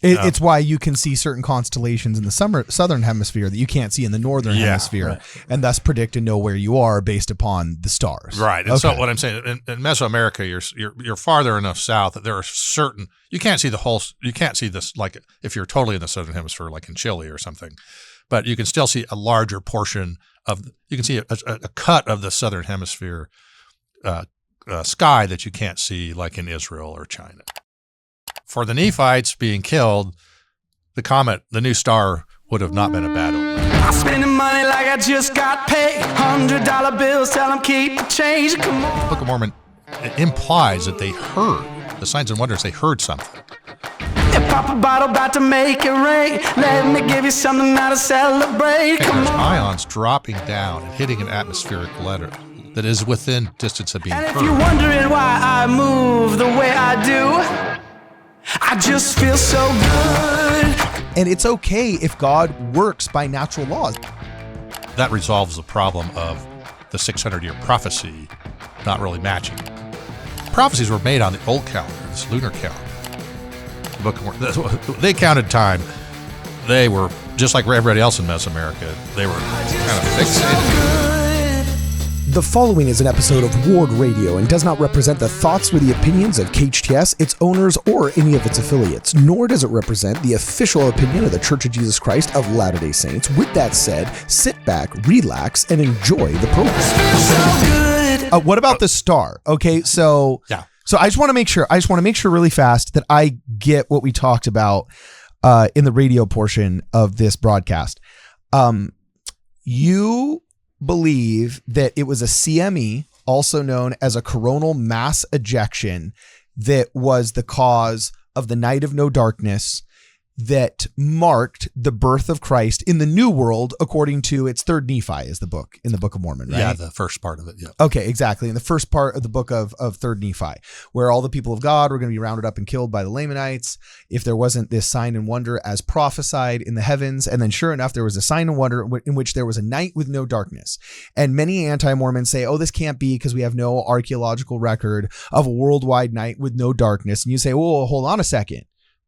It's why you can see certain constellations in the southern hemisphere that you can't see in the northern hemisphere, right. And thus predict and know where you are based upon the stars. Right. And so what I'm saying, in Mesoamerica, you're farther enough south that there are certain, you can't see this like if you're totally in the southern hemisphere, like in Chile or something, but you can still see a larger portion you can see a cut of the southern hemisphere sky that you can't see like in Israel or China. For the Nephites being killed, the comet, the new star, would have not been a bad omen. I'm spending money like I just got paid. $100 bills, tell them keep the change. Come on. The Book of Mormon implies that they heard, the signs and wonders, they heard something. If pop a bottle about to make it rain, let me give you something now to celebrate. Come on. Ions dropping down and hitting an atmospheric letter that is within distance of being heard. And if you're wondering why I move the way I do, I just feel so good. And it's okay if God works by natural laws. That resolves the problem of the 600-year prophecy not really matching. Prophecies were made on the old calendar, this lunar calendar. The Book of Mormon, they counted time. They were, just like everybody else in Mesoamerica, they were kind of fixated. The following is an episode of Ward Radio and does not represent the thoughts or the opinions of KHTS, its owners, or any of its affiliates, nor does it represent the official opinion of the Church of Jesus Christ of Latter-day Saints. With that said, sit back, relax, and enjoy the program. What about the star? Okay, so I just want to make sure really fast that I get what we talked about in the radio portion of this broadcast. You believe that it was a CME, also known as a coronal mass ejection, that was the cause of the night of no darkness that marked the birth of Christ in the New World, according to its third Nephi is the book in the Book of Mormon, right? Yeah, the first part of it, yeah. Okay, exactly. In the first part of the book of third Nephi, where all the people of God were going to be rounded up and killed by the Lamanites if there wasn't this sign and wonder as prophesied in the heavens. And then sure enough, there was a sign and wonder in which there was a night with no darkness. And many anti-Mormons say, oh, this can't be because we have no archaeological record of a worldwide night with no darkness. And you say, well, hold on a second.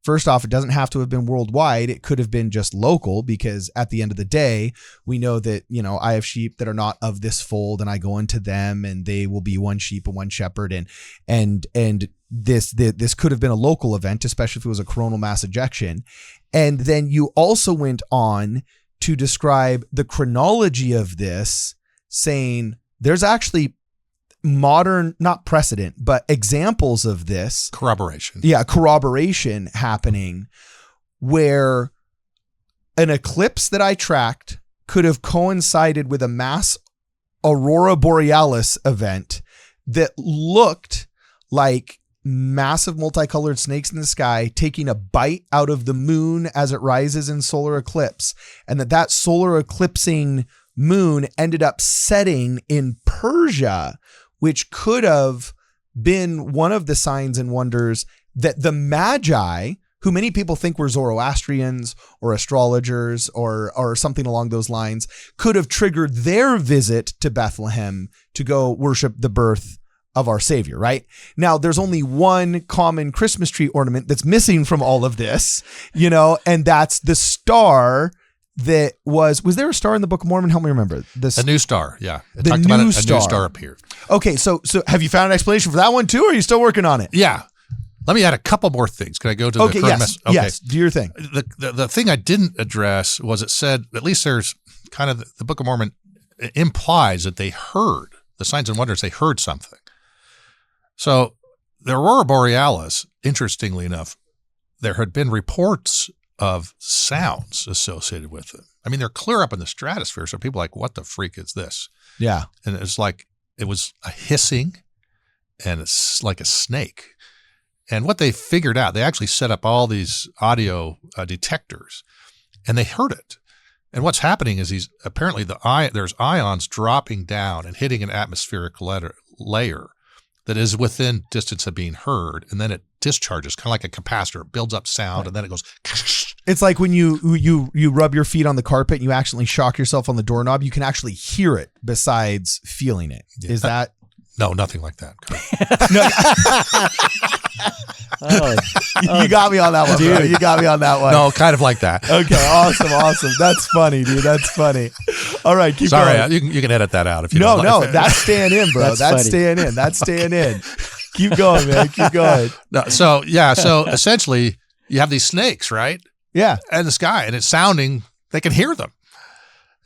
First off, it doesn't have to have been worldwide. It could have been just local, because at the end of the day, we know that, I have sheep that are not of this fold, and I go into them, and they will be one sheep and one shepherd. And this could have been a local event, especially if it was a coronal mass ejection. And then you also went on to describe the chronology of this, saying there's actually modern, not precedent, but examples of this. Corroboration. Yeah, corroboration happening where an eclipse that I tracked could have coincided with a mass aurora borealis event that looked like massive multicolored snakes in the sky taking a bite out of the moon as it rises in solar eclipse, and that solar eclipsing moon ended up setting in Persia, which could have been one of the signs and wonders that the Magi, who many people think were Zoroastrians or astrologers or something along those lines, could have triggered their visit to Bethlehem to go worship the birth of our Savior, right? Now, there's only one common Christmas tree ornament that's missing from all of this, and that's the star. That was there a star in the Book of Mormon? Help me remember. A new star, yeah. It talked about a new star appeared. Okay, so have you found an explanation for that one too, or are you still working on it? Yeah. Let me add a couple more things. Can I go to the current mess? Okay, yes, do your thing. The thing I didn't address was it said, at least there's kind of the Book of Mormon implies that they heard, the signs and wonders, they heard something. So the Aurora Borealis, interestingly enough, there had been reports of sounds associated with them. I mean, they're clear up in the stratosphere, so people are like, what the freak is this? Yeah. And it's like, it was a hissing, and it's like a snake. And what they figured out, they actually set up all these audio detectors, and they heard it. And what's happening is apparently there's ions dropping down and hitting an atmospheric layer that is within distance of being heard, and then it discharges, kind of like a capacitor. It builds up sound, and then it goes. It's like when you rub your feet on the carpet and you accidentally shock yourself on the doorknob. You can actually hear it besides feeling it. Yeah. Is that? No, nothing like that. You got me on that one, dude. Bro. You got me on that one. No, kind of like that. Okay, awesome. That's funny, dude. That's funny. All right, keep going. You can edit that out if you don't. No, that's staying in, bro. That's staying in. That's staying in. Keep going, man. Keep going. No, so essentially you have these snakes, right? Yeah. And the sky, and it's sounding, they can hear them.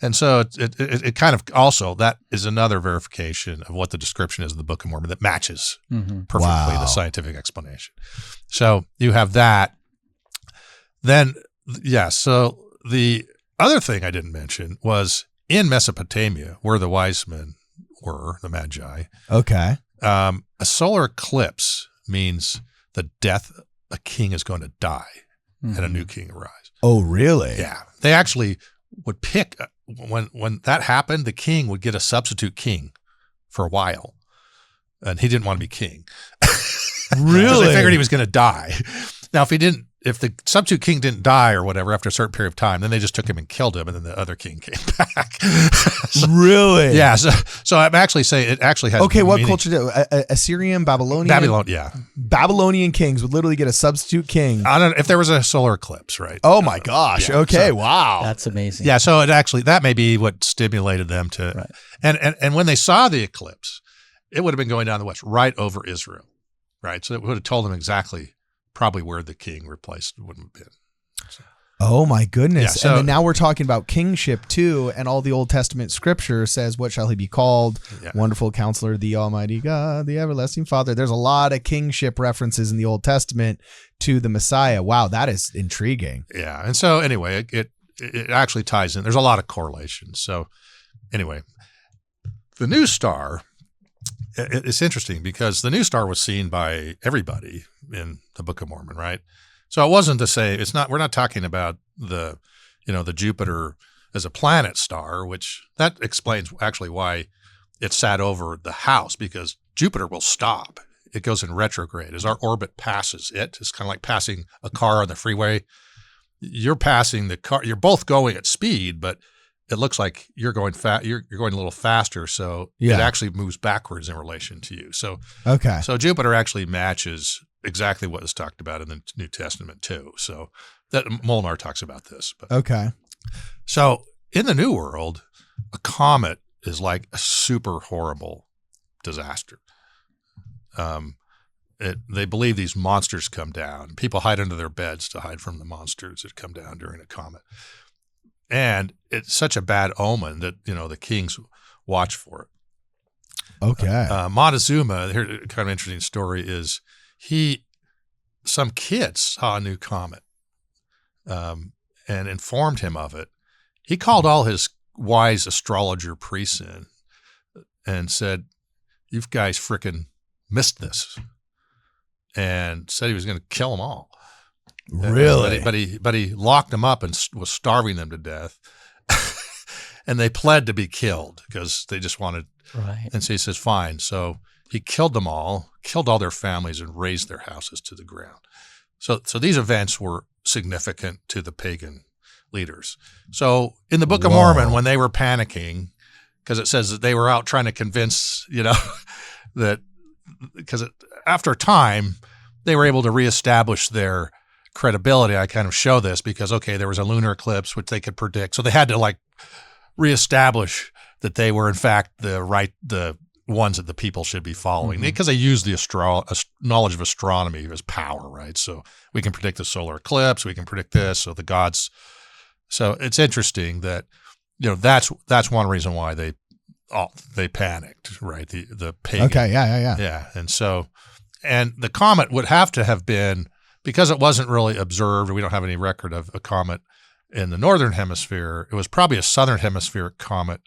And so it kind of also, that is another verification of what the description is in the Book of Mormon that matches perfectly the scientific explanation. So you have that. Then, so the other thing I didn't mention was in Mesopotamia, where the wise men were, the Magi. Okay. A solar eclipse means the death, a king is going to die and a new king arrives. Oh, really? Yeah. They actually would pick, when that happened, the king would get a substitute king for a while. And he didn't want to be king. Really? They figured he was going to die. Now, if the substitute king didn't die or whatever after a certain period of time, then they just took him and killed him, and then the other king came back. Really? Yeah. So I'm actually saying it actually has. Okay, what meaning. culture did Assyrian, Babylonian? Babylonian kings would literally get a substitute king. I don't know if there was a solar eclipse, right? Oh my gosh. Yeah, okay. Wow. That's amazing. Yeah. So that may be what stimulated them to, right. And when they saw the eclipse, it would have been going down the west, right over Israel, right? So it would have told them exactly probably where the king replaced would have been. So. Oh my goodness. Yeah, so, and then now we're talking about kingship too, and all the Old Testament scripture says, what shall he be called? Yeah. Wonderful Counselor, the Almighty God, the Everlasting Father. There's a lot of kingship references in the Old Testament to the Messiah. Wow, that is intriguing. Yeah. And so anyway, it actually ties in. There's a lot of correlations. So anyway, the new star, it's interesting because the new star was seen by everybody in the Book of Mormon, right? So it wasn't to say we're not talking about the Jupiter as a planet star, which that explains actually why it sat over the house, because Jupiter will stop. It goes in retrograde as our orbit passes it. It's kind of like passing a car on the freeway. You're passing the car. You're both going at speed, but it looks like you're going you're going a little faster, so it actually moves backwards in relation to you. So so Jupiter actually matches exactly what is talked about in the New Testament too. So that Molnar talks about this. But. So in the New World, a comet is like a super horrible disaster. They believe these monsters come down. People hide under their beds to hide from the monsters that come down during a comet. And it's such a bad omen that, the kings watch for it. Montezuma, here, kind of interesting story is some kids saw a new comet and informed him of it. He called all his wise astrologer priests in and said, "You guys freaking missed this," and said he was going to kill them all. Really? But he locked them up and was starving them to death. And they pled to be killed because they just wanted. Right. And so he says, fine. So he killed them all, killed all their families, and razed their houses to the ground. So these events were significant to the pagan leaders. So in the Book of Mormon, when they were panicking, because it says that they were out trying to convince, that because after a time, they were able to reestablish their credibility. I kind of show this because, there was a lunar eclipse, which they could predict. So they had to reestablish that they were in fact the ones that the people should be following, because they use the knowledge of astronomy as power, right? So we can predict the solar eclipse, we can predict this, so the gods. So it's interesting that, that's one reason why they panicked, right? The pagan. Okay, yeah. Yeah, and the comet would have to have been, because it wasn't really observed, we don't have any record of a comet in the northern hemisphere. It was probably a southern hemispheric comet,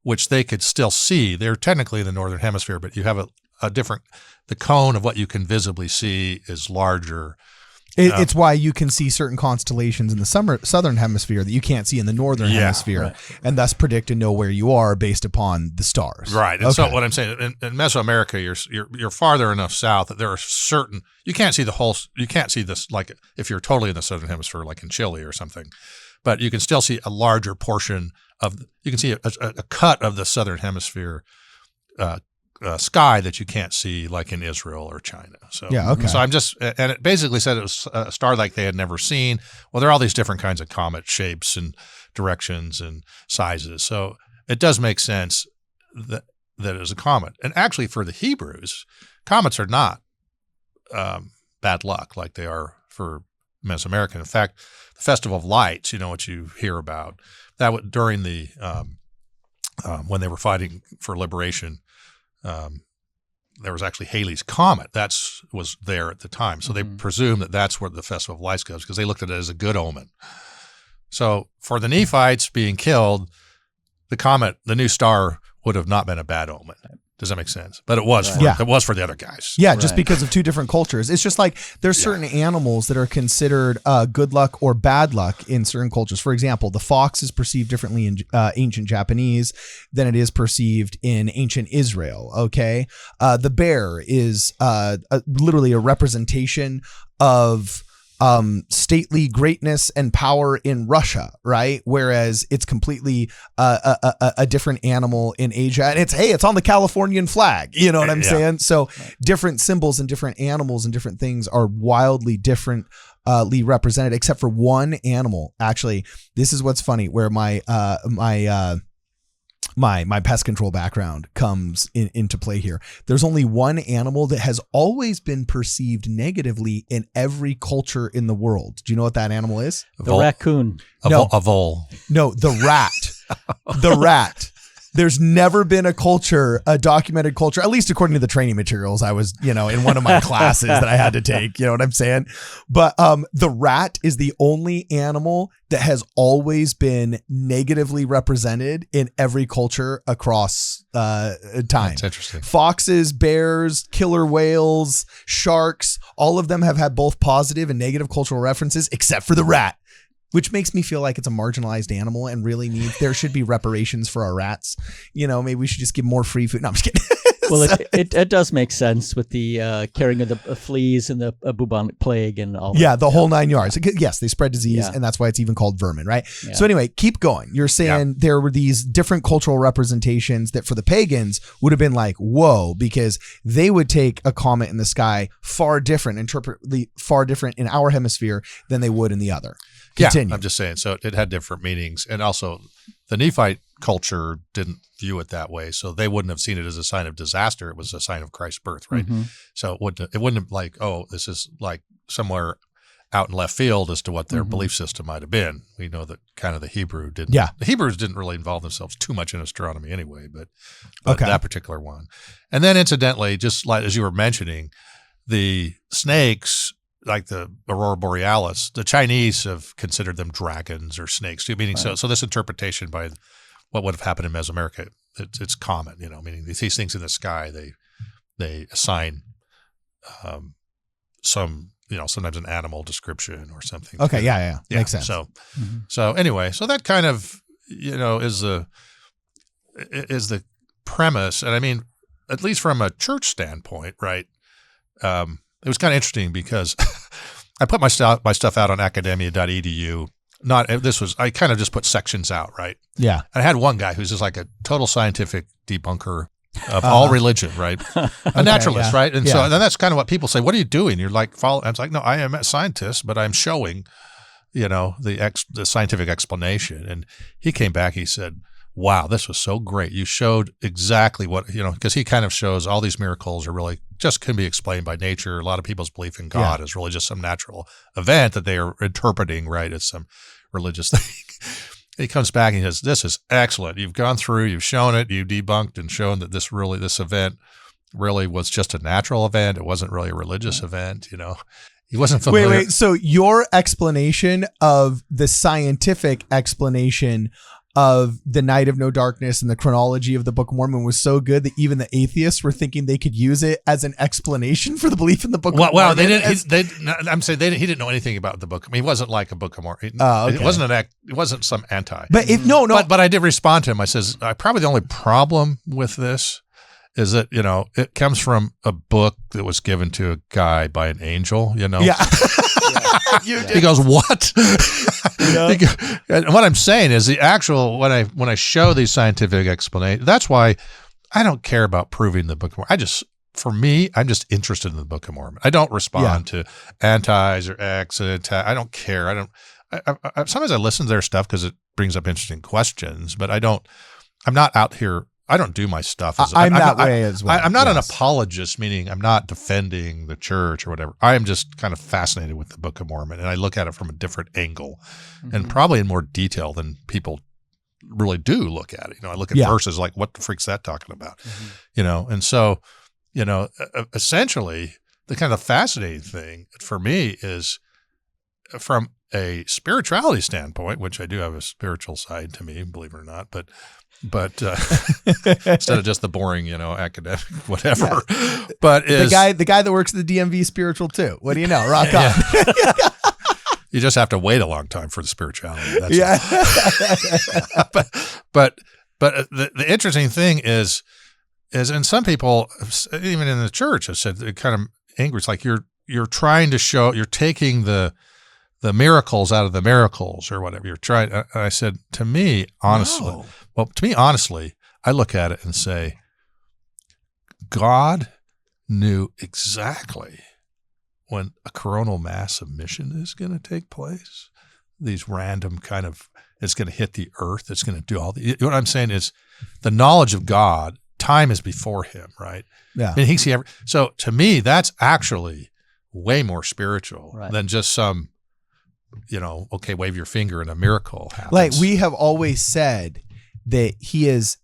which they could still see. They're technically in the northern hemisphere, but you have a different, the cone of what you can visibly see is larger. It's why you can see certain constellations in the southern hemisphere that you can't see in the northern hemisphere, and thus predict and know where you are based upon the stars. Right. And so what I'm saying, in Mesoamerica, you're farther enough south that there are certain, you can't see this like if you're totally in the southern hemisphere, like in Chile or something, but you can still see a larger portion you can see a cut of the southern hemisphere sky that you can't see like in Israel or China. So Yeah, okay. So I'm just, and it basically said it was a star like they had never seen. Well, there are all these different kinds of comet shapes and directions and sizes. So it does make sense that it is a comet. And actually for the Hebrews, comets are not bad luck like they are for Mesoamerican. In fact, the Festival of Lights, what you hear about, that during the when they were fighting for liberation, there was actually Halley's Comet. That was there at the time. So they presume that that's where the Festival of Lights goes because they looked at it as a good omen. So for the Nephites being killed, the comet, the new star, would have not been a bad omen. Does that make sense? But it was it was for the other guys. Yeah, just because of two different cultures. It's just like there's certain animals that are considered good luck or bad luck in certain cultures. For example, the fox is perceived differently in ancient Japanese than it is perceived in ancient Israel. Okay, the bear is literally a representation of stately greatness and power in Russia, right? Whereas it's completely a different animal in Asia, and it's on the Californian flag. You know what I'm saying? So different symbols and different animals and different things are wildly differently represented, except for one animal. Actually, this is what's funny, where my pest control background comes into play here. There's only one animal that has always been perceived negatively in every culture in the world. Do you know what that animal is? The raccoon. A vole. No, the rat. The rat. There's never been a documented culture, at least according to the training materials I was, in one of my classes that I had to take, you know what I'm saying? But the rat is the only animal that has always been negatively represented in every culture across time. That's interesting. Foxes, bears, killer whales, sharks, all of them have had both positive and negative cultural references, except for the rat. Which makes me feel like it's a marginalized animal and really there should be reparations for our rats. Maybe we should just give more free food. No, I'm just kidding. Well, it does make sense with the carrying of the fleas and the bubonic plague and all that. Yeah, the whole 9 yards. Yes, they spread disease, and that's why it's even called vermin, right? Yeah. So anyway, keep going. You're saying there were these different cultural representations that for the pagans would have been like, whoa, because they would take a comet in the sky interpret far different in our hemisphere than they would in the other. Continue. Yeah, I'm just saying. So it had different meanings. And also the Nephite culture didn't view it that way. So they wouldn't have seen it as a sign of disaster. It was a sign of Christ's birth, right? Mm-hmm. So it wouldn't have like, oh, this is like somewhere out in left field as to what their belief system might have been. We know that kind of the Hebrew didn't. Yeah. The Hebrews didn't really involve themselves too much in astronomy anyway, but that particular one. And then incidentally, just like as you were mentioning, the snakes, like the Aurora Borealis, the Chinese have considered them dragons or snakes too, meaning so this interpretation by what would have happened in Mesoamerica, it's common, meaning these things in the sky, they assign some, sometimes an animal description or something. Okay, yeah. Makes sense. So anyway, so that kind of, is the premise. And I mean, at least from a church standpoint, right? It was kind of interesting because I put my stuff out on academia.edu. I kind of just put sections out, right? Yeah. I had one guy who's just like a total scientific debunker of all religion, right? A naturalist, right? And so then that's kind of what people say. What are you doing? You're like, follow. I was like, no, I am a scientist, but I'm showing, the scientific explanation. And he came back. He said, wow, this was so great. You showed exactly what, because he kind of shows all these miracles are really just can be explained by nature. A lot of people's belief in God is really just some natural event that they are interpreting, right, as some religious thing. He comes back and he says, this is excellent. You've gone through, you've shown it, you've debunked and shown that this event really was just a natural event. It wasn't really a religious event, He wasn't familiar. Wait. So your explanation of the scientific explanation of the Night of No Darkness and the chronology of the Book of Mormon was so good that even the atheists were thinking they could use it as an explanation for the belief in the Book of Mormon. Well, they didn't. I'm saying he didn't know anything about the book. I mean, he wasn't like a Book of Mormon. Okay. It wasn't some anti. But But I did respond to him. I says, probably the only problem with this is that it comes from a book that was given to a guy by an angel. Yeah. He goes, what? And what I'm saying is the actual when I show these scientific explanations. That's why I don't care about proving the Book of Mormon. For me, I'm just interested in the Book of Mormon. I don't respond to antis or X. I don't care. I sometimes I listen to their stuff because it brings up interesting questions, but I'm not out here. I don't do my stuff. I'm that way as well. I'm not an apologist, meaning I'm not defending the church or whatever. I am just kind of fascinated with the Book of Mormon, and I look at it from a different angle and probably in more detail than people really do look at it. I look at verses like, what the freak's that talking about? And so, essentially the kind of fascinating thing for me is from a spirituality standpoint, which I do have a spiritual side to me, believe it or not, but instead of just the boring, academic, whatever. Yeah. But the guy that works at the DMV spiritual too. What do you know? Rock on. You just have to wait a long time for the spirituality. That's but the interesting thing is and some people, even in the church, have said it kind of angry. It's like you're trying to show, you're taking the miracles out of the miracles or whatever you're trying. I said, to me, honestly, I look at it and say, God knew exactly when a coronal mass emission is going to take place. These random kind of, it's going to hit the earth. It's going to do all what I'm saying is the knowledge of God, time is before him, right? Yeah. And so to me, that's actually way more spiritual than just some, okay, wave your finger and a miracle happens. Like we have always said that he is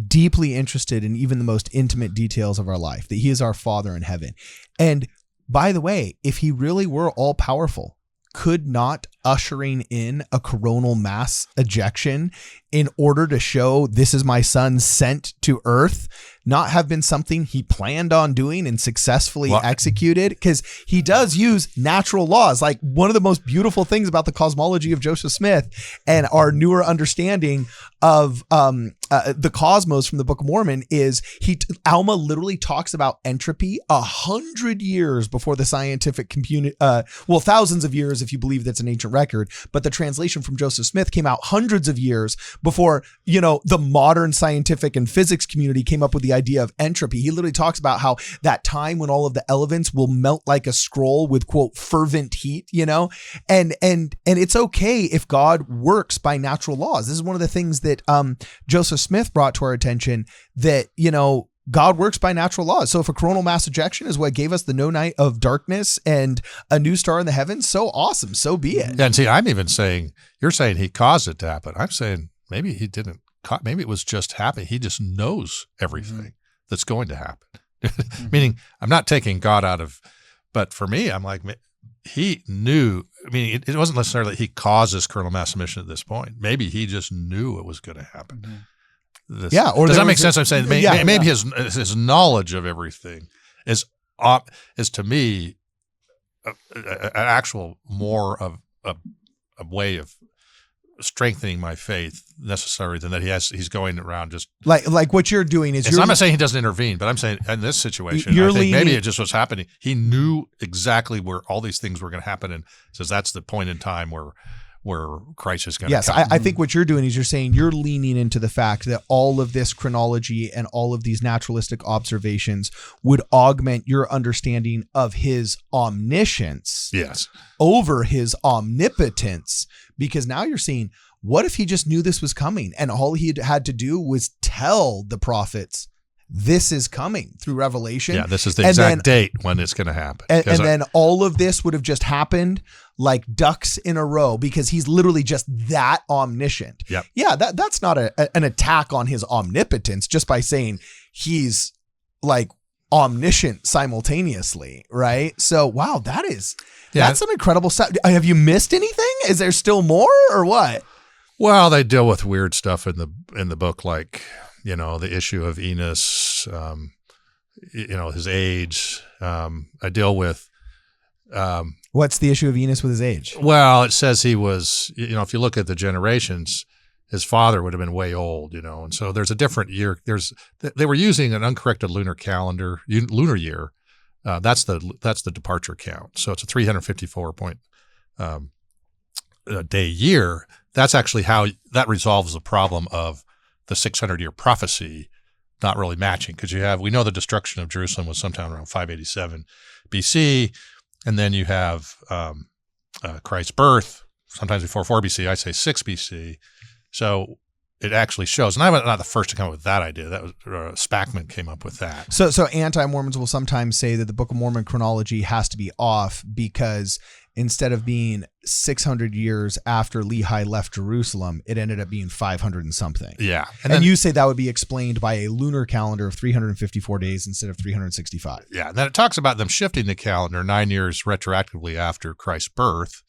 deeply interested in even the most intimate details of our life, that he is our Father in heaven. And by the way, if he really were all powerful, could not ushering in a coronal mass ejection in order to show this is my son sent to earth not have been something he planned on doing and successfully executed? Because he does use natural laws. Like one of the most beautiful things about the cosmology of Joseph Smith and our newer understanding of the cosmos from the Book of Mormon is Alma literally talks about entropy 100 years before the scientific community, thousands of years if you believe that's an ancient record, but the translation from Joseph Smith came out hundreds of years before, the modern scientific and physics community came up with the idea of entropy. He literally talks about how that time when all of the elements will melt like a scroll with, quote, fervent heat, and it's okay if God works by natural laws. This is one of the things that Joseph Smith brought to our attention, that, God works by natural laws. So if a coronal mass ejection is what gave us the no night of darkness and a new star in the heavens, so awesome, so be it. Yeah, and see, I'm even saying, you're saying he caused it to happen. I'm saying maybe he didn't. Maybe it was just happening. He just knows everything that's going to happen. Meaning, I'm not taking God out of, but for me, I'm like, he knew. I mean, it wasn't necessarily that he caused this coronal mass emission at this point. Maybe he just knew it was going to happen. Does that make sense? I'm saying maybe his knowledge of everything is to me an actual more of a way of strengthening my faith necessary than that he's going around just like what you're doing is I'm not saying he doesn't intervene, but I'm saying in this situation, I think maybe it just was happening. He knew exactly where all these things were going to happen, and says that's the point in time where Christ is going to come. Yes, I think what you're doing is you're saying you're leaning into the fact that all of this chronology and all of these naturalistic observations would augment your understanding of his omniscience over his omnipotence, because now you're seeing, what if he just knew this was coming and all he had to do was tell the prophets this is coming through revelation? Yeah, this is the exact date when it's going to happen. And then all of this would have just happened like ducks in a row, because he's literally just that omniscient. Yep. Yeah, that's not an attack on his omnipotence just by saying he's like omniscient simultaneously, right? So, wow, that's some incredible stuff. Have you missed anything? Is there still more or what? Well, they deal with weird stuff in the book, like, the issue of Enos, his age. I deal with. What's the issue of Enos with his age? Well, it says he was, if you look at the generations, his father would have been way old, and so there's a different year. They were using an uncorrected lunar calendar, lunar year. That's the departure count. So it's a 354 point day year. That's actually how that resolves the problem of the 600-year prophecy not really matching, because we know the destruction of Jerusalem was sometime around 587 BC, and then you have Christ's birth, sometimes before 4 BC. I say 6 BC. So it actually shows, and I'm not the first to come up with that idea. That was Spackman came up with that. So anti-Mormons will sometimes say that the Book of Mormon chronology has to be off because instead of being 600 years after Lehi left Jerusalem, it ended up being 500 and something. Yeah. And then you say that would be explained by a lunar calendar of 354 days instead of 365. Yeah. And then it talks about them shifting the calendar 9 years retroactively after Christ's birth.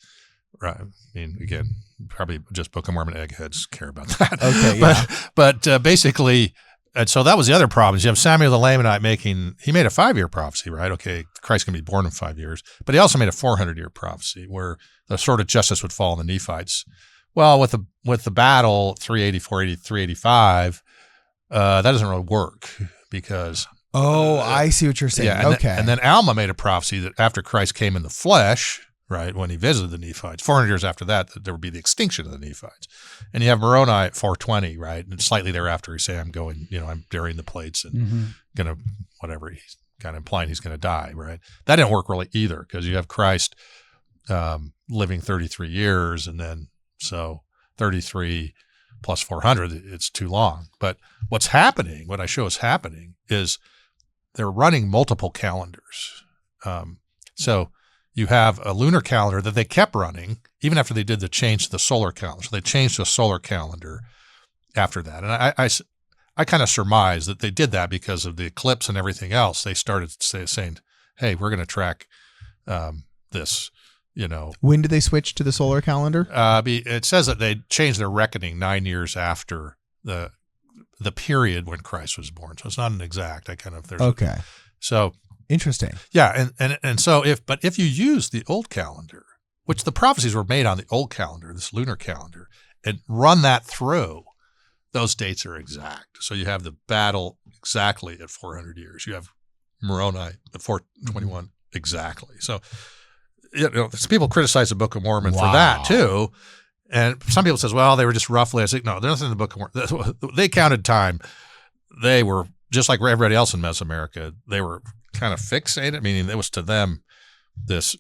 Right. I mean, again, probably just Book of Mormon eggheads care about that. Okay, yeah. But basically, and so that was the other problem. You have Samuel the Lamanite he made a 5-year prophecy, right? Okay, Christ's going to be born in 5 years. But he also made a 400-year prophecy where the sword of justice would fall on the Nephites. Well, with the battle, 380, 480, 385, that doesn't really work because... Oh, I see what you're saying. Yeah, okay. And then Alma made a prophecy that after Christ came in the flesh... right, when he visited the Nephites. 400 years after that, there would be the extinction of the Nephites. And you have Moroni at 420, right? And slightly thereafter, he say, I'm burying the plates and going to, whatever, he's kind of implying he's going to die, right? That didn't work really either because you have Christ living 33 years and then, so 33 plus 400, it's too long. But what I show is happening is they're running multiple calendars. So you have a lunar calendar that they kept running even after they did the change to the solar calendar. So they changed to a solar calendar after that. And I kind of surmise that they did that because of the eclipse and everything else. They started saying, hey, we're going to track this, When did they switch to the solar calendar? It says that they changed their reckoning 9 years after the period when Christ was born. So it's not an exact. Okay. So interesting. yeah, and so if you use the old calendar, which the prophecies were made on the old calendar, this lunar calendar, and run that through, those dates are exact. So you have the battle exactly at 400 years. You have Moroni at 421 exactly. So some people criticize the Book of Mormon for that too. And some people says, well, they were just roughly. I say, no, there's nothing in the Book of Mormon. They counted time. They were just like everybody else in Mesoamerica. They were kind of fixated, meaning it was to them this,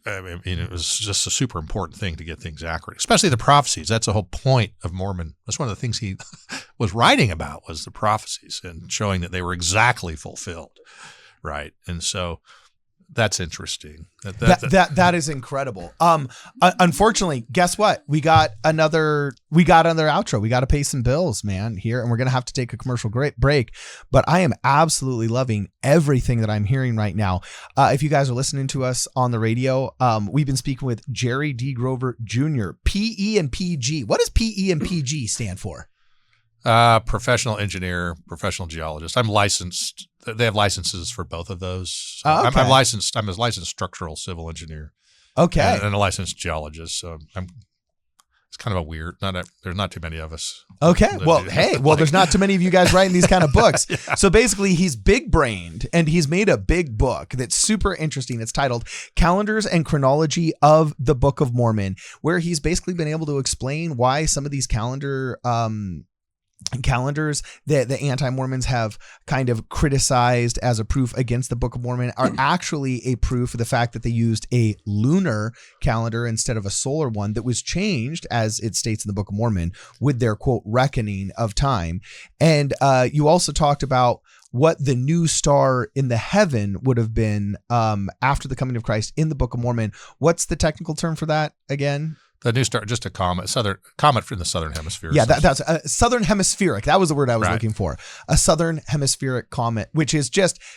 it was just a super important thing to get things accurate, especially the prophecies. That's the whole point of Mormon. That's one of the things he was writing about was the prophecies and showing that they were exactly fulfilled, right? And so that's interesting. That is incredible. Unfortunately, guess what? We got another outro. We got to pay some bills, man, here, and we're gonna have to take a commercial break. But I am absolutely loving everything that I'm hearing right now. If you guys are listening to us on the radio, we've been speaking with Jerry D. Grover Jr. PE and PG. What does PE and PG stand for? Professional engineer, professional geologist. I'm licensed. They have licenses for both of those. So okay. I'm licensed. I'm a licensed structural civil engineer. Okay. And a licensed geologist. So it's kind of a weird. There's not too many of us. Okay. Well, there's not too many of you guys writing these kind of books. Yeah. So basically, he's big brained and he's made a big book that's super interesting. It's titled Calendars and Chronology of the Book of Mormon, where he's basically been able to explain why some of these calendars that the anti-Mormons have kind of criticized as a proof against the Book of Mormon are actually a proof of the fact that they used a lunar calendar instead of a solar one that was changed, as it states in the Book of Mormon, with their, quote, reckoning of time. And you also talked about what the new star in the heaven would have been after the coming of Christ in the Book of Mormon. What's the technical term for that again? The new star, just a comet, comet from the southern hemisphere. Yeah, that's southern hemispheric. That was the word I was looking for. A southern hemispheric comet, which is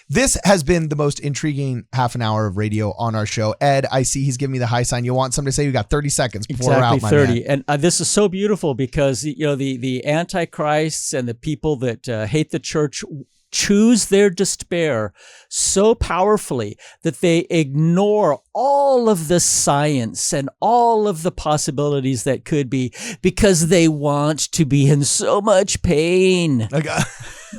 this has been the most intriguing half an hour of radio on our show. Ed, I see he's giving me the high sign. You want something to say? You got 30 seconds before we're out, my 30. man. And this is so beautiful because the antichrists and the people that hate the church choose their despair so powerfully that they ignore all of the science and all of the possibilities that could be, because they want to be in so much pain.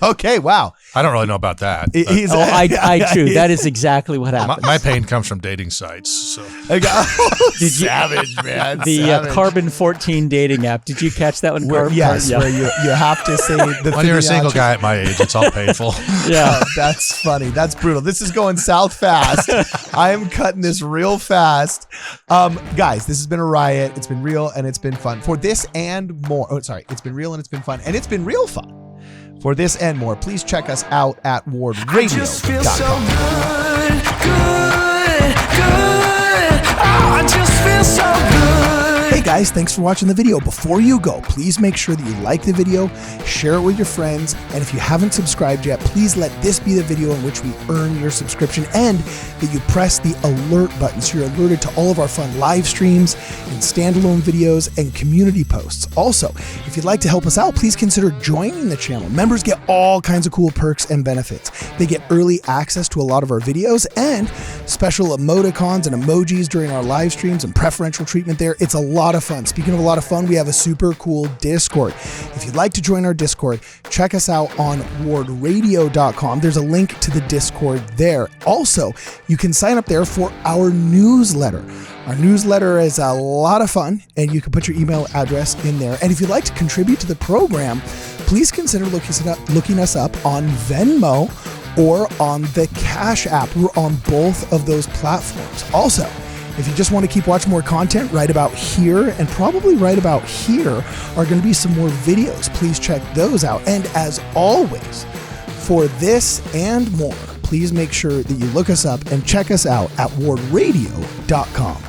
Okay, wow. I don't really know about that. I true. That is exactly what happens. My pain comes from dating sites. So. Savage, man. The Carbon 14 dating app. Did you catch that one? Where you have to say the when you're a single guy at my age, it's all painful. Yeah, that's funny. That's brutal. This is going south fast. I am cutting this real fast. Guys, this has been a riot. It's been real and it's been fun. For this and more. Oh, sorry. It's been real and it's been fun. And it's been real fun. For this and more, please check us out at wardradio.com. I just feel so good, good, good. Oh, I just feel so good. Hey guys, thanks for watching the video. Before you go, please make sure that you like the video, share it with your friends, and if you haven't subscribed yet, please let this be the video in which we earn your subscription, and that you press the alert button so you're alerted to all of our fun live streams and standalone videos and community posts. Also, if you'd like to help us out, please consider joining the channel. Members get all kinds of cool perks and benefits. They get early access to a lot of our videos and special emoticons and emojis during our live streams and preferential treatment there. It's a lot of fun. Speaking of a lot of fun, we have a super cool Discord. If you'd like to join our Discord, check us out on wardradio.com. There's a link to the Discord there. Also, you can sign up there for our newsletter. Our newsletter is a lot of fun, and you can put your email address in there. And if you'd like to contribute to the program, please consider looking us up on Venmo or on the Cash App. We're on both of those platforms. Also, if you just want to keep watching more content right about here and probably right about here are going to be some more videos. Please check those out. And as always, for this and more, please make sure that you look us up and check us out at wardradio.com.